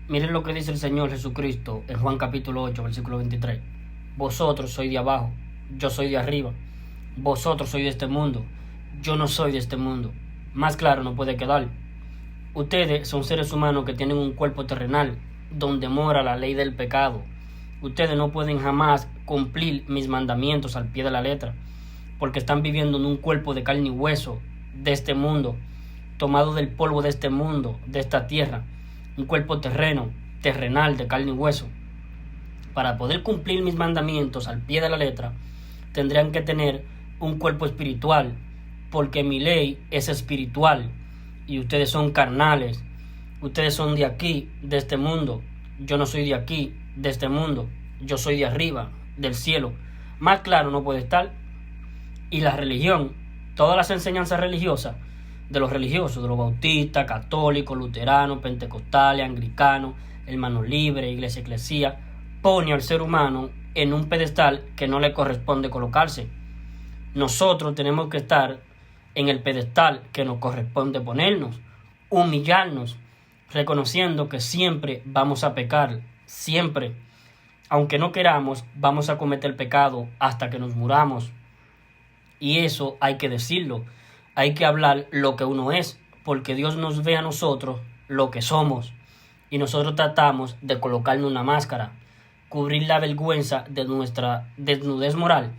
Miren lo que dice el Señor Jesucristo en Juan capítulo 8, versículo 23. Vosotros sois de abajo, yo soy de arriba. Vosotros sois de este mundo, yo no soy de este mundo. Más claro no puede quedar. Ustedes son seres humanos que tienen un cuerpo terrenal, donde mora la ley del pecado. Ustedes no pueden jamás cumplir mis mandamientos al pie de la letra, porque están viviendo en un cuerpo de carne y hueso de este mundo, tomado del polvo de este mundo, de esta tierra, un cuerpo terrenal de carne y hueso. Para poder cumplir mis mandamientos al pie de la letra, tendrían que tener un cuerpo espiritual, porque mi ley es espiritual y ustedes son carnales. Ustedes son de aquí, de este mundo. Yo no soy de aquí, de este mundo. Yo soy de arriba, del cielo. Más claro no puede estar. Y la religión, todas las enseñanzas religiosas de los religiosos, de los bautistas, católicos, luteranos, pentecostales, anglicanos, hermanos libres, iglesia eclesía, pone al ser humano en un pedestal que no le corresponde colocarse. Nosotros tenemos que estar en el pedestal que nos corresponde ponernos, humillarnos, reconociendo que siempre vamos a pecar, siempre, aunque no queramos, vamos a cometer pecado hasta que nos muramos. Y eso hay que decirlo, hay que hablar lo que uno es, porque Dios nos ve a nosotros lo que somos, y nosotros tratamos de colocarnos una máscara, cubrir la vergüenza de nuestra desnudez moral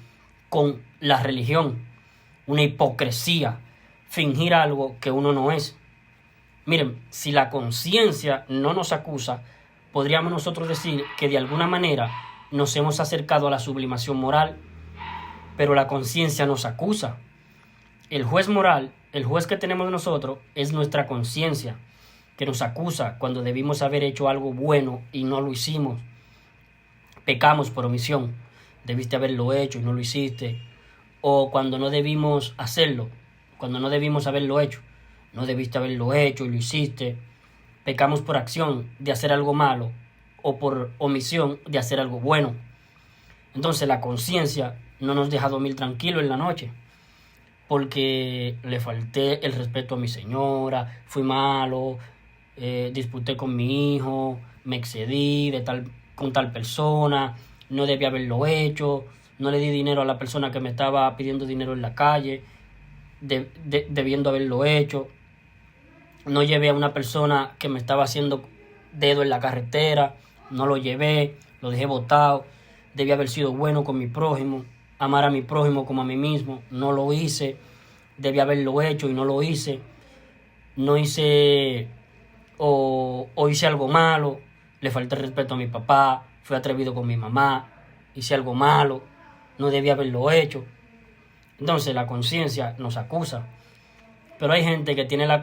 con la religión, una hipocresía, fingir algo que uno no es. Miren, si la conciencia no nos acusa, podríamos nosotros decir que de alguna manera nos hemos acercado a la sublimación moral, pero la conciencia nos acusa. El juez moral, el juez que tenemos nosotros, es nuestra conciencia, que nos acusa cuando debimos haber hecho algo bueno y no lo hicimos. Pecamos por omisión, debiste haberlo hecho y no lo hiciste. O cuando no debimos hacerlo, cuando no debimos haberlo hecho, no debiste haberlo hecho y lo hiciste. Pecamos por acción de hacer algo malo o por omisión de hacer algo bueno. Entonces la conciencia no nos deja dormir tranquilo en la noche, porque le falté el respeto a mi señora, fui malo, disputé con mi hijo, me excedí con tal persona, no debía haberlo hecho, no le di dinero a la persona que me estaba pidiendo dinero en la calle, debiendo haberlo hecho, no llevé a una persona que me estaba haciendo dedo en la carretera, no lo llevé, lo dejé botado, debía haber sido bueno con mi prójimo, amar a mi prójimo como a mí mismo, no lo hice, debía haberlo hecho y no lo hice, no hice o hice algo malo, le falté el respeto a mi papá, fui atrevido con mi mamá, hice algo malo, no debía haberlo hecho. Entonces la conciencia nos acusa. Pero hay gente que tiene la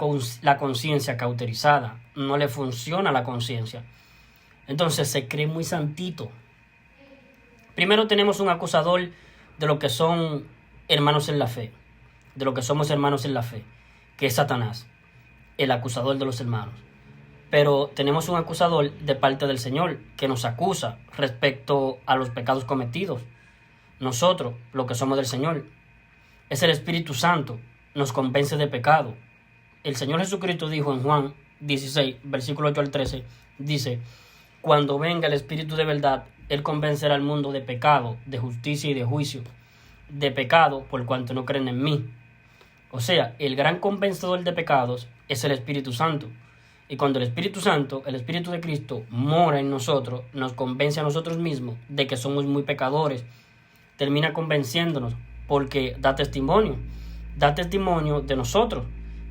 conciencia cauterizada, no le funciona la conciencia. Entonces se cree muy santito. Primero tenemos un acusador de lo que son hermanos en la fe, de lo que somos hermanos en la fe, que es Satanás, el acusador de los hermanos. Pero tenemos un acusador de parte del Señor que nos acusa respecto a los pecados cometidos. Nosotros, lo que somos del Señor, es el Espíritu Santo, nos convence de pecado. El Señor Jesucristo dijo en Juan 16, versículo 8 al 13, dice: cuando venga el Espíritu de verdad, Él convencerá al mundo de pecado, de justicia y de juicio. De pecado por cuanto no creen en mí. O sea, el gran convencedor de pecados es el Espíritu Santo. Y cuando el Espíritu Santo, el Espíritu de Cristo, mora en nosotros, nos convence a nosotros mismos de que somos muy pecadores. Termina convenciéndonos porque da testimonio de nosotros,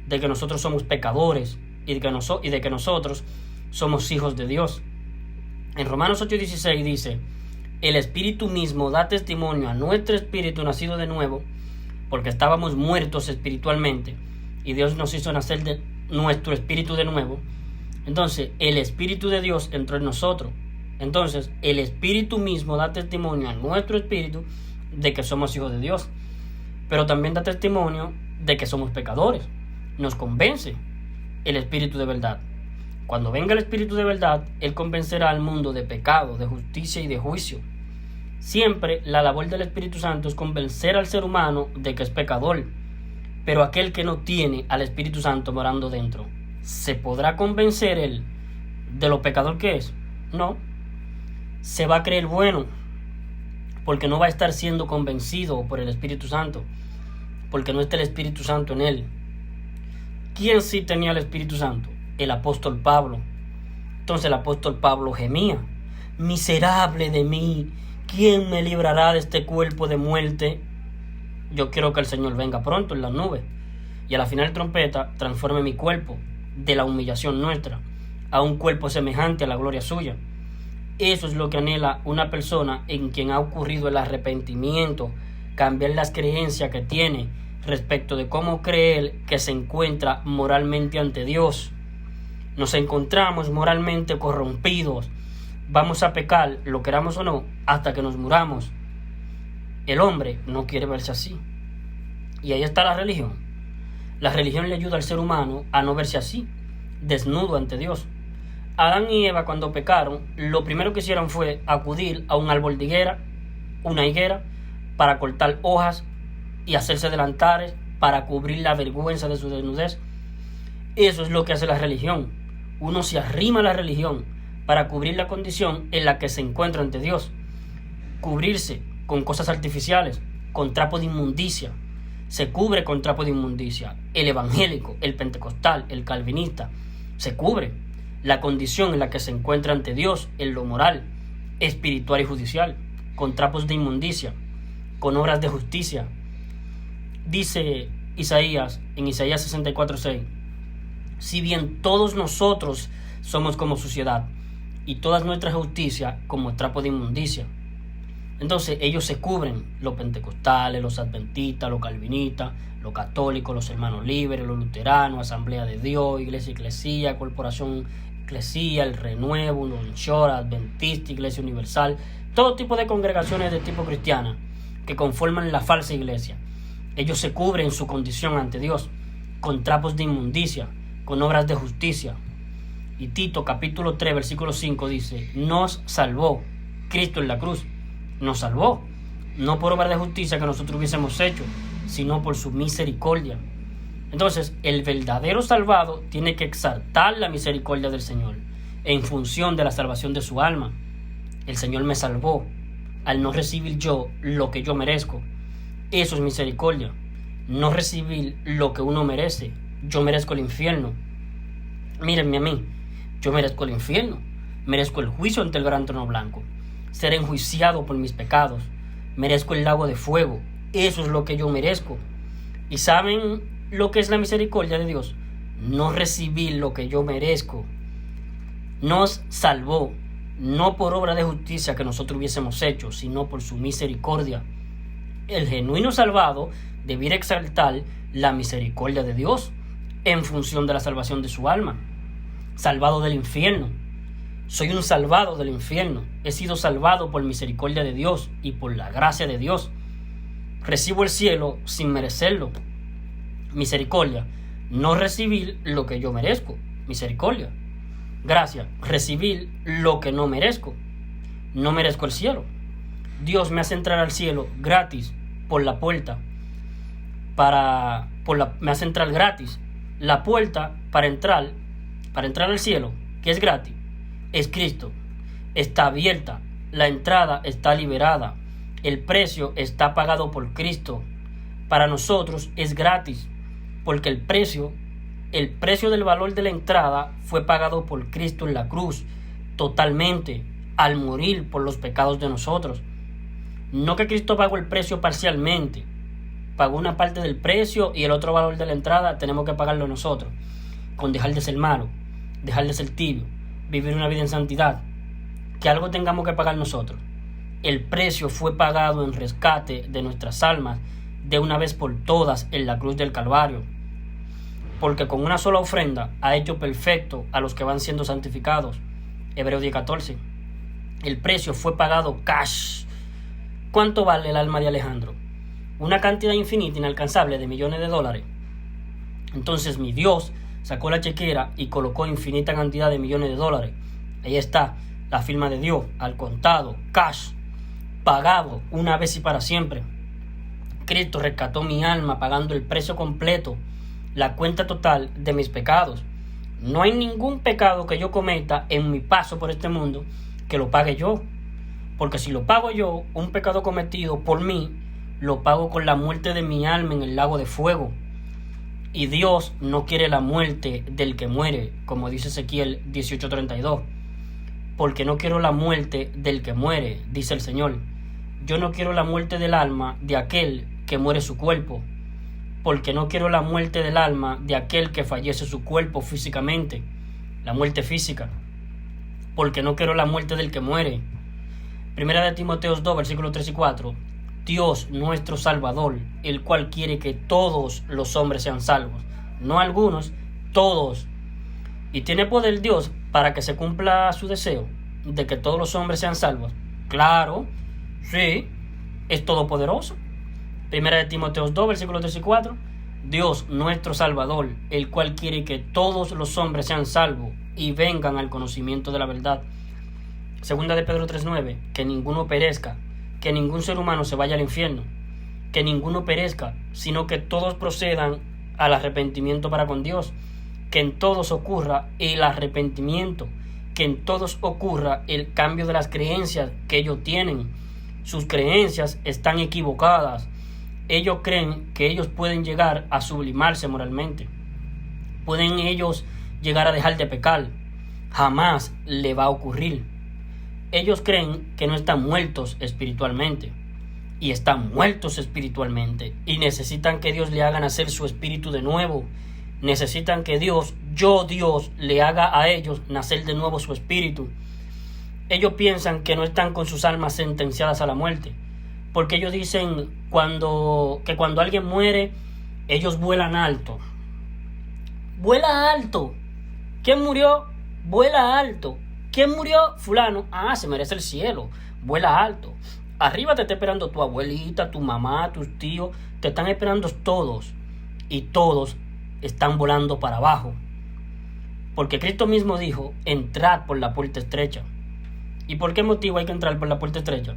de que nosotros somos pecadores y de que nosotros somos hijos de Dios. En Romanos 8:16 dice: el Espíritu mismo da testimonio a nuestro espíritu nacido de nuevo, porque estábamos muertos espiritualmente y Dios nos hizo nacer de nuestro espíritu de nuevo. Entonces el Espíritu de Dios entró en nosotros. Entonces el Espíritu mismo da testimonio a nuestro espíritu de que somos hijos de Dios, pero también da testimonio de que somos pecadores. Nos convence el Espíritu de verdad. Cuando venga el Espíritu de verdad, Él convencerá al mundo de pecado, de justicia y de juicio. Siempre la labor del Espíritu Santo es convencer al ser humano de que es pecador. Pero aquel que no tiene al Espíritu Santo morando dentro, ¿se podrá convencer él de lo pecador que es. No, se va a creer bueno, porque no va a estar siendo convencido por el Espíritu Santo, porque no está el Espíritu Santo en él. ¿Quién sí tenía el Espíritu Santo? El apóstol Pablo. Entonces el apóstol Pablo gemía: miserable de mí, ¿quién me librará de este cuerpo de muerte? Yo quiero que el Señor venga pronto en las nubes y a la final trompeta transforme mi cuerpo de la humillación nuestra a un cuerpo semejante a la gloria suya. Eso es lo que anhela una persona en quien ha ocurrido el arrepentimiento, cambiar las creencias que tiene respecto de cómo cree que se encuentra moralmente ante Dios. Nos encontramos moralmente corrompidos. Vamos a pecar, lo queramos o no, hasta que nos muramos. El hombre no quiere verse así. Y ahí está la religión. La religión le ayuda al ser humano a no verse así, desnudo ante Dios. Adán y Eva, cuando pecaron, lo primero que hicieron fue acudir a un árbol de higuera, una higuera, para cortar hojas y hacerse delantares para cubrir la vergüenza de su desnudez. Eso es lo que hace la religión. Uno se arrima a la religión para cubrir la condición en la que se encuentra ante Dios. Cubrirse con cosas artificiales, con trapo de inmundicia. Se cubre con trapo de inmundicia. El evangélico, el pentecostal, el calvinista, se cubre la condición en la que se encuentra ante Dios en lo moral, espiritual y judicial, con trapos de inmundicia, con obras de justicia. Dice Isaías, en Isaías 64:6, si bien todos nosotros somos como suciedad y todas nuestras justicias como trapo de inmundicia. Entonces ellos se cubren, los pentecostales, los adventistas, los calvinistas, los católicos, los hermanos libres, los luteranos, Asamblea de Dios, Iglesia Eclesía, Corporación Eclesía, el Renuevo, Unción, Adventista, Iglesia Universal, todo tipo de congregaciones de tipo cristiana que conforman la falsa iglesia. Ellos se cubren su condición ante Dios con trapos de inmundicia, con obras de justicia. Y Tito capítulo 3 versículo 5 dice: nos salvó Cristo en la cruz. Nos salvó, no por obra de justicia que nosotros hubiésemos hecho, sino por su misericordia. Entonces, el verdadero salvado tiene que exaltar la misericordia del Señor en función de la salvación de su alma. El Señor me salvó al no recibir yo lo que yo merezco. Eso es misericordia. No recibir lo que uno merece. Yo merezco el infierno. Mírenme a mí. Yo merezco el infierno. Merezco el juicio ante el gran trono blanco. Ser enjuiciado por mis pecados. Merezco el lago de fuego. Eso es lo que yo merezco. ¿Y saben lo que es la misericordia de Dios? No recibir lo que yo merezco. Nos salvó, no por obra de justicia que nosotros hubiésemos hecho, sino por su misericordia. El genuino salvado debiera exaltar la misericordia de Dios en función de la salvación de su alma. Salvado del infierno. Soy un salvado del infierno. He sido salvado por misericordia de Dios y por la gracia de Dios. Recibo el cielo sin merecerlo. Misericordia. No recibir lo que yo merezco. Misericordia. Gracia. Recibir lo que no merezco. No merezco el cielo. Dios me hace entrar al cielo gratis por la puerta. Me hace entrar gratis. La puerta para entrar al cielo, que es gratis, es Cristo. Está abierta. La entrada está liberada. El precio está pagado por Cristo. Para nosotros es gratis, porque el precio del valor de la entrada fue pagado por Cristo en la cruz, totalmente, al morir por los pecados de nosotros. No que Cristo pagó el precio parcialmente, pagó una parte del precio y el otro valor de la entrada tenemos que pagarlo nosotros, con dejar de ser malo, dejar de ser tibio, vivir una vida en santidad, que algo tengamos que pagar nosotros. El precio fue pagado en rescate de nuestras almas de una vez por todas en la cruz del Calvario, porque con una sola ofrenda ha hecho perfecto a los que van siendo santificados. Hebreos 10:14. El precio fue pagado cash. ¿Cuánto vale el alma de Alejandro? Una cantidad infinita, inalcanzable de millones de dólares. Entonces mi Dios sacó la chequera y colocó infinita cantidad de millones de dólares. Ahí está la firma de Dios, al contado, cash, pagado una vez y para siempre. Cristo rescató mi alma pagando el precio completo, la cuenta total de mis pecados. No hay ningún pecado que yo cometa en mi paso por este mundo que lo pague yo. Porque si lo pago yo, un pecado cometido por mí, lo pago con la muerte de mi alma en el lago de fuego. Y Dios no quiere la muerte del que muere, como dice Ezequiel 18:32. Porque no quiero la muerte del que muere, dice el Señor. Yo no quiero la muerte del alma de aquel que muere su cuerpo. Porque no quiero la muerte del alma de aquel que fallece su cuerpo físicamente, la muerte física. Porque no quiero la muerte del que muere. Primera de Timoteo 2, versículos 3 y 4. Dios nuestro Salvador, el cual quiere que todos los hombres sean salvos. No algunos, todos. ¿Y tiene poder Dios para que se cumpla su deseo de que todos los hombres sean salvos? Claro, sí, es todopoderoso. Primera de Timoteo 2, versículos 3 y 4. Dios nuestro Salvador, el cual quiere que todos los hombres sean salvos y vengan al conocimiento de la verdad. Segunda de Pedro 3:9. Que ninguno perezca, que ningún ser humano se vaya al infierno, que ninguno perezca, sino que todos procedan al arrepentimiento para con Dios, que en todos ocurra el arrepentimiento, que en todos ocurra el cambio de las creencias que ellos tienen. Sus creencias están equivocadas. Ellos creen que ellos pueden llegar a sublimarse moralmente. Pueden ellos llegar a dejar de pecar. Jamás le va a ocurrir. Ellos creen que no están muertos espiritualmente. Y están muertos espiritualmente. Y necesitan que Dios le haga nacer su espíritu de nuevo. Necesitan que Dios, Dios, le haga a ellos nacer de nuevo su espíritu. Ellos piensan que no están con sus almas sentenciadas a la muerte. Porque ellos dicen que cuando alguien muere, ellos vuelan alto. Vuela alto. ¿Quién murió? Vuela alto. ¿Quién murió? Fulano. Se merece el cielo. Vuela alto. Arriba te está esperando tu abuelita, tu mamá, tus tíos. Te están esperando todos. Y todos están volando para abajo. Porque Cristo mismo dijo, entrad por la puerta estrecha. ¿Y por qué motivo hay que entrar por la puerta estrecha?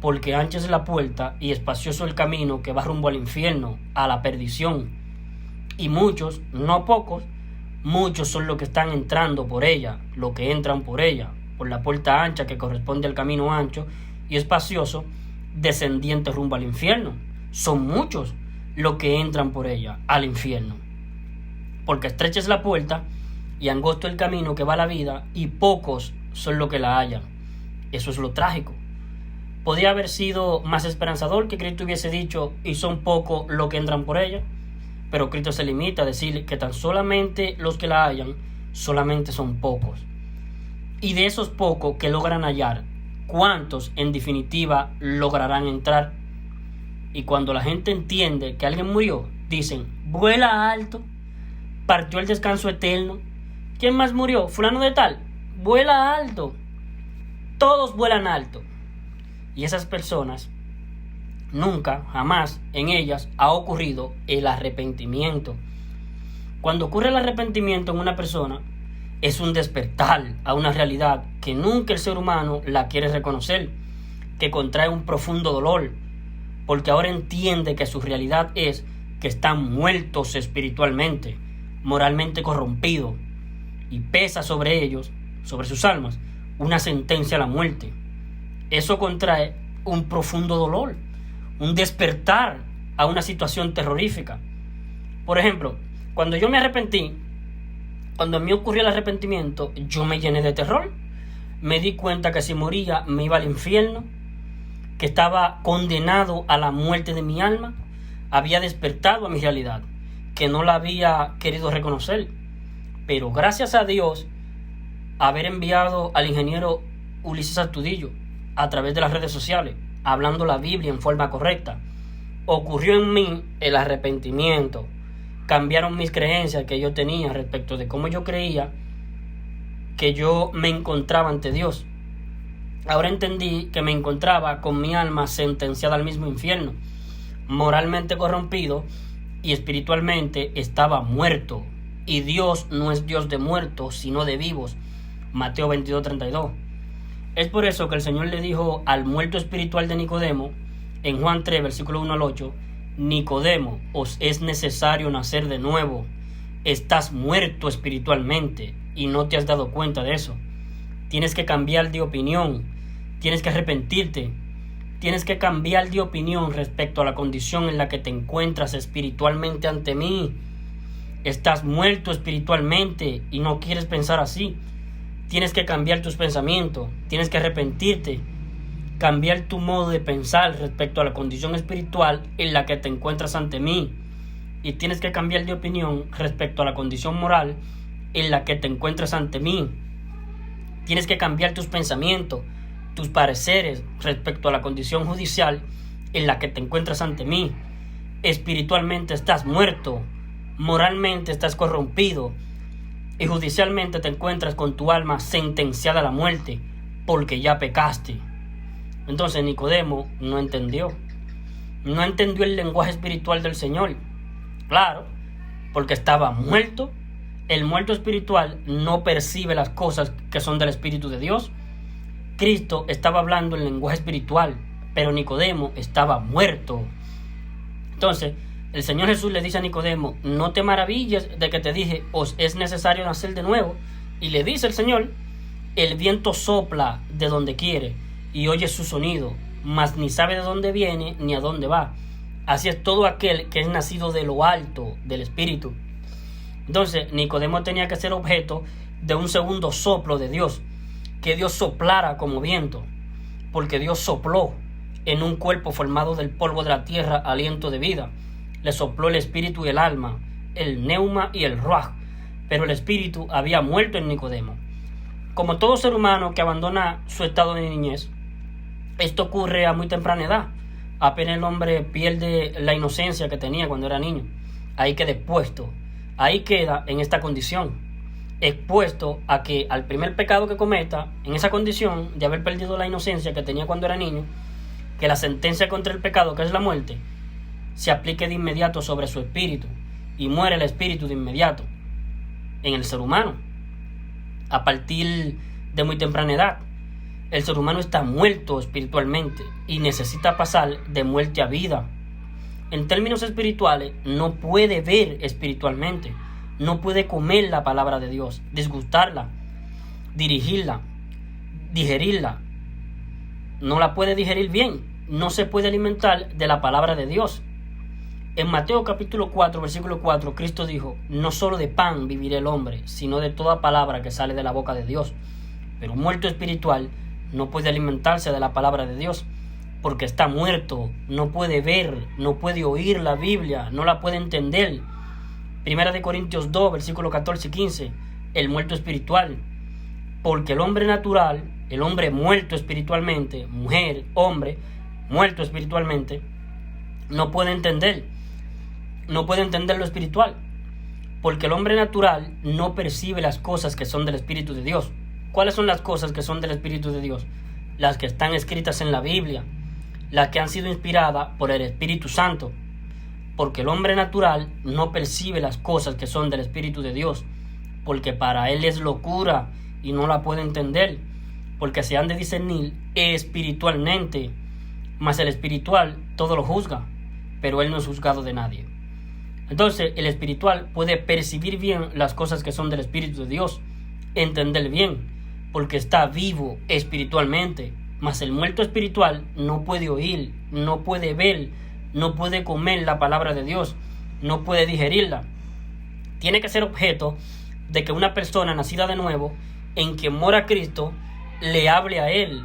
Porque ancha es la puerta y espacioso el camino que va rumbo al infierno, a la perdición. Y muchos, no pocos, muchos son los que están entrando por ella, los que entran por ella, por la puerta ancha que corresponde al camino ancho y espacioso, descendiente rumbo al infierno. Son muchos los que entran por ella, al infierno. Porque estrecha es la puerta y angosto el camino que va a la vida y pocos son los que la hallan. Eso es lo trágico. Podría haber sido más esperanzador que Cristo hubiese dicho, y son pocos los que entran por ella. Pero Cristo se limita a decir que tan solamente los que la hallan, solamente son pocos. Y de esos pocos que logran hallar, ¿cuántos en definitiva lograrán entrar? Y cuando la gente entiende que alguien murió, dicen, vuela alto, partió el descanso eterno. ¿Quién más murió? Fulano de tal, vuela alto. Todos vuelan alto. Y esas personas, nunca, jamás en ellas ha ocurrido el arrepentimiento. Cuando ocurre el arrepentimiento en una persona, es un despertar a una realidad que nunca el ser humano la quiere reconocer, que contrae un profundo dolor, porque ahora entiende que su realidad es que están muertos espiritualmente, moralmente corrompidos, y pesa sobre ellos, sobre sus almas, una sentencia a la muerte. Eso contrae un profundo dolor, un despertar a una situación terrorífica. Por ejemplo, cuando yo me arrepentí, cuando a mí ocurrió el arrepentimiento, yo me llené de terror. Me di cuenta que si moría me iba al infierno, que estaba condenado a la muerte de mi alma. Había despertado a mi realidad, que no la había querido reconocer. Pero gracias a Dios, haber enviado al ingeniero Ulises Astudillo a través de las redes sociales, hablando la Biblia en forma correcta, ocurrió en mí el arrepentimiento. Cambiaron mis creencias que yo tenía respecto de cómo yo creía que yo me encontraba ante Dios. Ahora entendí que me encontraba con mi alma sentenciada al mismo infierno, moralmente corrompido y espiritualmente estaba muerto. Y Dios no es Dios de muertos, sino de vivos. Mateo 22:32. Es por eso que el Señor le dijo al muerto espiritual de Nicodemo, en Juan 3, versículo 1 al 8, Nicodemo, os es necesario nacer de nuevo. Estás muerto espiritualmente y no te has dado cuenta de eso. Tienes que cambiar de opinión, tienes que arrepentirte, tienes que cambiar de opinión respecto a la condición en la que te encuentras espiritualmente ante mí. Estás muerto espiritualmente y no quieres pensar así. Tienes que cambiar tus pensamientos, tienes que arrepentirte, cambiar tu modo de pensar respecto a la condición espiritual en la que te encuentras ante mí. Y tienes que cambiar de opinión respecto a la condición moral en la que te encuentras ante mí. Tienes que cambiar tus pensamientos, tus pareceres respecto a la condición judicial en la que te encuentras ante mí. Espiritualmente estás muerto, moralmente estás corrompido y judicialmente te encuentras con tu alma sentenciada a la muerte porque ya pecaste. Entonces Nicodemo no entendió el lenguaje espiritual del Señor. Claro, porque estaba muerto. El muerto espiritual no percibe las cosas que son del Espíritu de Dios. Cristo estaba hablando en lenguaje espiritual, pero Nicodemo estaba muerto. Entonces, el Señor Jesús le dice a Nicodemo: no te maravilles de que te dije, os es necesario nacer de nuevo. Y le dice el Señor: el viento sopla de donde quiere y oye su sonido, mas ni sabe de dónde viene ni a dónde va. Así es todo aquel que es nacido de lo alto, del Espíritu. Entonces, Nicodemo tenía que ser objeto de un segundo soplo de Dios, que Dios soplara como viento, porque Dios sopló en un cuerpo formado del polvo de la tierra aliento de vida. Le sopló el espíritu y el alma, el neuma y el ruaj, pero el espíritu había muerto en Nicodemo. Como todo ser humano que abandona su estado de niñez, esto ocurre a muy temprana edad. Apenas el hombre pierde la inocencia que tenía cuando era niño, ahí queda expuesto, ahí queda en esta condición, expuesto a que al primer pecado que cometa, en esa condición de haber perdido la inocencia que tenía cuando era niño, que la sentencia contra el pecado, que es la muerte, se aplique de inmediato sobre su espíritu y muere el espíritu de inmediato en el ser humano. A partir de muy temprana edad, el ser humano está muerto espiritualmente y necesita pasar de muerte a vida. En términos espirituales, no puede ver espiritualmente, no puede comer la palabra de Dios, disgustarla, dirigirla, digerirla. No la puede digerir bien, no se puede alimentar de la palabra de Dios. En Mateo capítulo 4, versículo 4, Cristo dijo: no solo de pan vivirá el hombre, sino de toda palabra que sale de la boca de Dios. Pero un muerto espiritual no puede alimentarse de la palabra de Dios, porque está muerto, no puede ver, no puede oír la Biblia, no la puede entender. Primera de Corintios 2, versículo 14 y 15, el muerto espiritual. Porque el hombre natural, el hombre muerto espiritualmente, mujer, hombre, muerto espiritualmente, no puede entender lo espiritual, porque el hombre natural no percibe las cosas que son del Espíritu de Dios. ¿Cuáles son las cosas que son del Espíritu de Dios? Las que están escritas en la Biblia, las que han sido inspiradas por el Espíritu Santo, porque el hombre natural no percibe las cosas que son del Espíritu de Dios, porque para él es locura y no la puede entender, porque se han de discernir espiritualmente, mas el espiritual todo lo juzga, pero él no es juzgado de nadie. Entonces el espiritual puede percibir bien las cosas que son del Espíritu de Dios, entender bien, porque está vivo espiritualmente, mas el muerto espiritual no puede oír, no puede ver, no puede comer la palabra de Dios, no puede digerirla. Tiene que ser objeto de que una persona nacida de nuevo, en quien mora Cristo, le hable a él.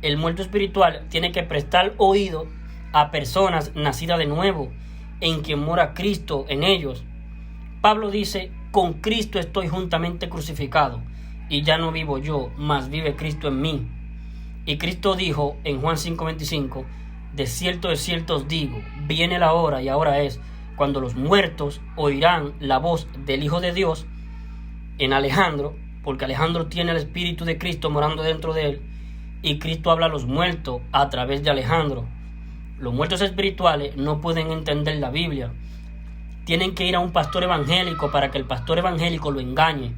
El muerto espiritual tiene que prestar oído a personas nacidas de nuevo, en quien mora Cristo en ellos. Pablo dice: con Cristo estoy juntamente crucificado, y ya no vivo yo, mas vive Cristo en mí. Y Cristo dijo en Juan 5:25: de cierto os digo, viene la hora, y ahora es, cuando los muertos oirán la voz del Hijo de Dios en Alejandro, porque Alejandro tiene el Espíritu de Cristo morando dentro de él, y Cristo habla a los muertos a través de Alejandro. Los muertos espirituales no pueden entender la Biblia. Tienen que ir a un pastor evangélico para que el pastor evangélico lo engañe,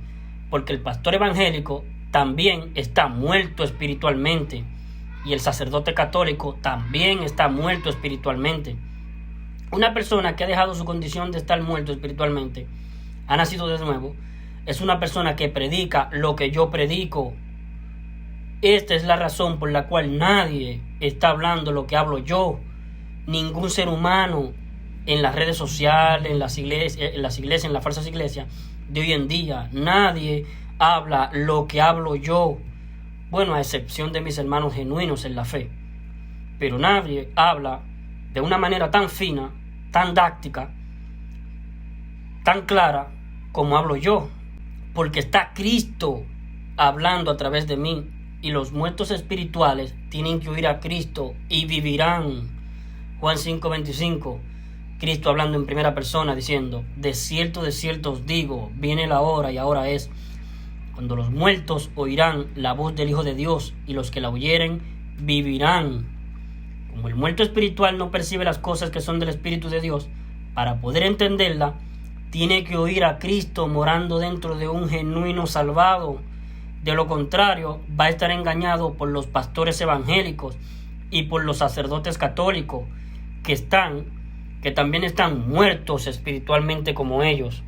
porque el pastor evangélico también está muerto espiritualmente, y el sacerdote católico también está muerto espiritualmente. Una persona que ha dejado su condición de estar muerto espiritualmente ha nacido de nuevo, es una persona que predica lo que yo predico. Esta es la razón por la cual nadie está hablando lo que hablo yo. Ningún ser humano en las redes sociales, en las iglesias, en las falsas iglesias de hoy en día, nadie habla lo que hablo yo. Bueno, a excepción de mis hermanos genuinos en la fe. Pero nadie habla de una manera tan fina, tan dáctica, tan clara como hablo yo. Porque está Cristo hablando a través de mí. Y los muertos espirituales tienen que oír a Cristo y vivirán. Juan 5:25, Cristo hablando en primera persona diciendo: de cierto os digo, viene la hora y ahora es, cuando los muertos oirán la voz del Hijo de Dios, y los que la oyeren vivirán. Como el muerto espiritual no percibe las cosas que son del Espíritu de Dios, para poder entenderla, tiene que oír a Cristo morando dentro de un genuino salvado. De lo contrario, va a estar engañado por los pastores evangélicos y por los sacerdotes católicos que también están muertos espiritualmente como ellos.